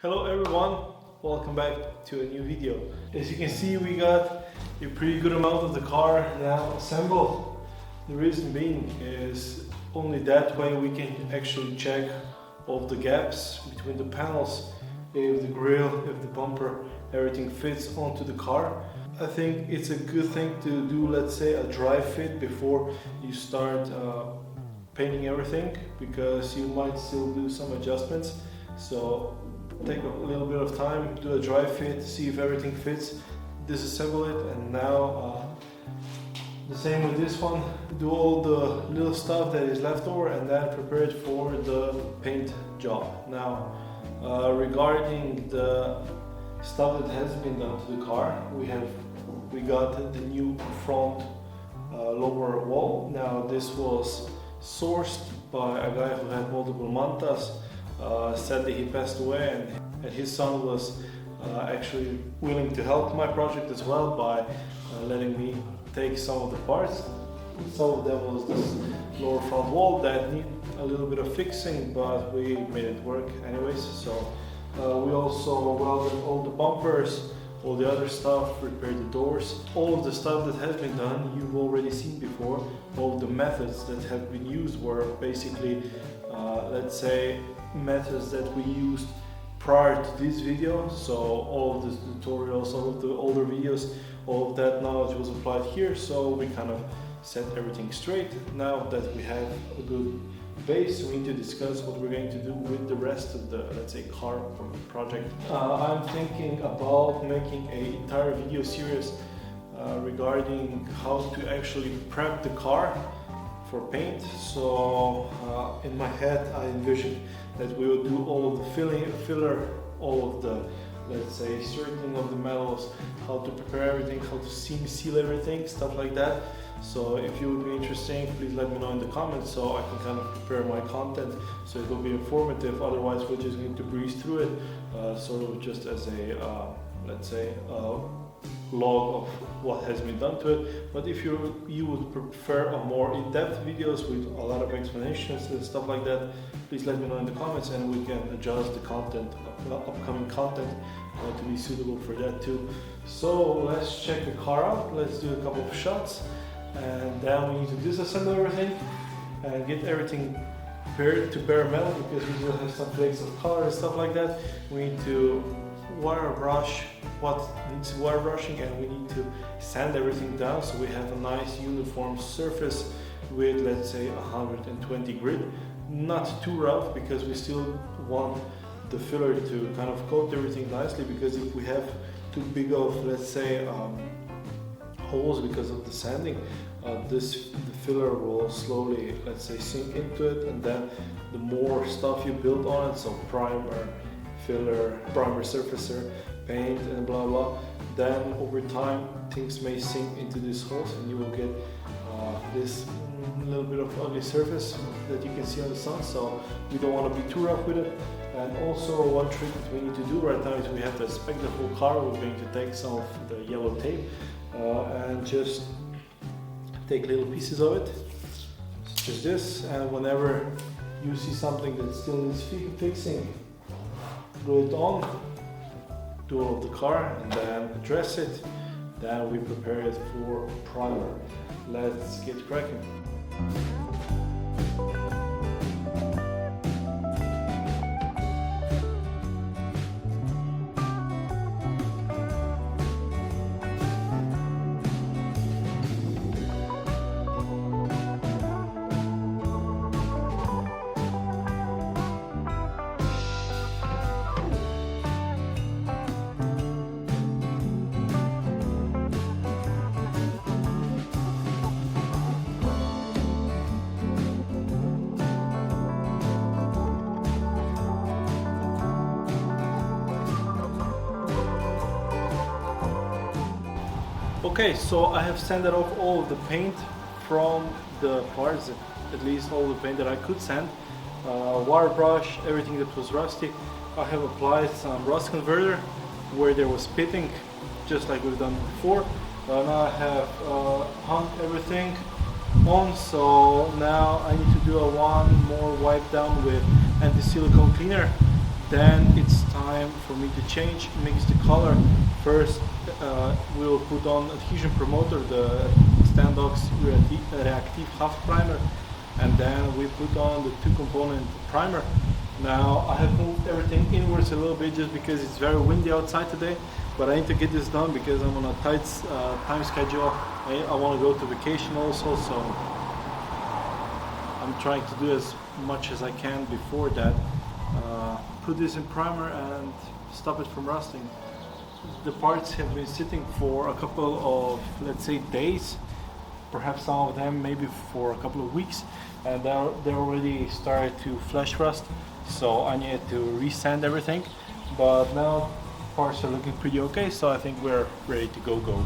Hello everyone, welcome back to a new video. As you can see, we got a pretty good amount of the car now assembled. The reason being is only that way we can actually check all the gaps between the panels, if the grille, if the bumper, everything fits onto the car. I think it's a good thing to do, let's say, a dry fit before you start painting everything, because you might still do some adjustments. So take a little bit of time, do a dry fit, see if everything fits, disassemble it, and now the same with this one, do all the little stuff that is left over and then prepare it for the paint job. Now regarding the stuff that has been done to the car, we got the new front lower wall. Now this was sourced by a guy who had multiple Mantas. Sadly he passed away, and his son was actually willing to help my project as well by letting me take some of the parts. Some of them was this lower front wall that need a little bit of fixing, but we made it work anyways. So we also welded all the bumpers, all the other stuff, repaired the doors. All of the stuff that has been done you've already seen before. All of the methods that have been used were basically let's say methods that we used prior to this video. So all of the tutorials, all of the older videos, all of that knowledge was applied here. So we kind of set everything straight. Now that we have a good base, we need to discuss what we're going to do with the rest of the, let's say, car project. I'm thinking about making an entire video series regarding how to actually prep the car for paint. So in my head I envision that we will do all of the filler, all of the, let's say, straightening of the metals, how to prepare everything, how to seal everything, stuff like that. So if you would be interested, please let me know in the comments so I can kind of prepare my content so it will be informative. Otherwise we're just going to breeze through it, sort of just as a let's say log of what has been done to it. But if you would prefer a more in-depth videos with a lot of explanations and stuff like that, please let me know in the comments and we can adjust the content, upcoming content to be suitable for that too. So let's check the car out, let's do a couple of shots, and then we need to disassemble everything and get everything prepared to bare metal, because we will have some flakes of color and stuff like that. We need to wire brush what needs wire brushing, and we need to sand everything down so we have a nice uniform surface with, let's say, 120 grit. Not too rough, because we still want the filler to kind of coat everything nicely, because if we have too big of, let's say, holes because of the sanding, the filler will slowly, let's say, sink into it, and then the more stuff you build on it, so primer, filler, primer, surfacer, paint, and blah blah, then over time things may sink into these holes and you will get this little bit of ugly surface that you can see on the sun. So we don't want to be too rough with it. And also one trick that we need to do right now is we have to inspect the whole car. We're going to take some of the yellow tape and just take little pieces of it, such as this, and whenever you see something that still needs fixing, glue it on, do all of the car, and then address it. Then we prepare it for primer. Let's get cracking. Okay, so I have sanded off all of the paint from the parts, at least all the paint that I could sand. Wire brush, everything that was rusty. I have applied some rust converter where there was pitting, just like we've done before. Now I have hung everything on, so now I need to do one more wipe down with anti-silicone cleaner. Then it's time change, mix the color. First we'll put on adhesion promoter, the Standox reactive half primer, and then we put on the 2-component primer. Now I have moved everything inwards a little bit just because it's very windy outside today, but I need to get this done because I'm on a tight time schedule. I want to go to vacation also, so I'm trying to do as much as I can before that. Put this in primer and stop it from rusting. The parts have been sitting for a couple of, let's say, days, perhaps some of them maybe for a couple of weeks, and they already started to flash rust, so I need to resand everything. But now parts are looking pretty okay, so I think we're ready to go.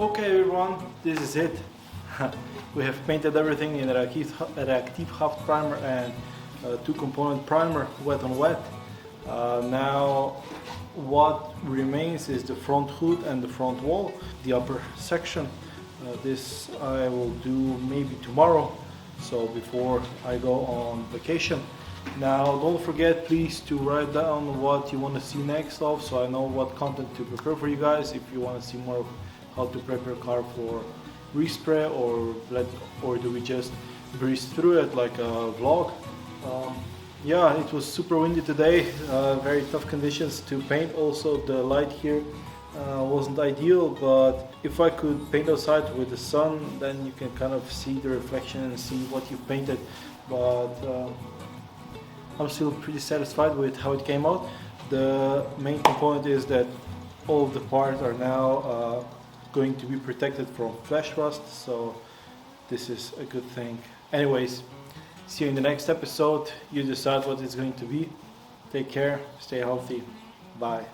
Okay everyone, this is it. We have painted everything in reactive half primer and 2-component primer, wet on wet. Now what remains is the front hood and the front wall, the upper section. This I will do maybe tomorrow, so before I go on vacation. Now don't forget please to write down what you want to see next of, so I know what content to prepare for you guys. If you want to see more of how to prep your car for respray, or do we just breeze through it like a vlog. Yeah, it was super windy today, very tough conditions to paint. Also the light here wasn't ideal, but if I could paint outside with the sun, then you can kind of see the reflection and see what you painted. But I'm still pretty satisfied with how it came out. The main component is that all of the parts are now going to be protected from flash rust, so this is a good thing. Anyways, see you in the next episode. You decide what it's going to be. Take care, stay healthy, bye.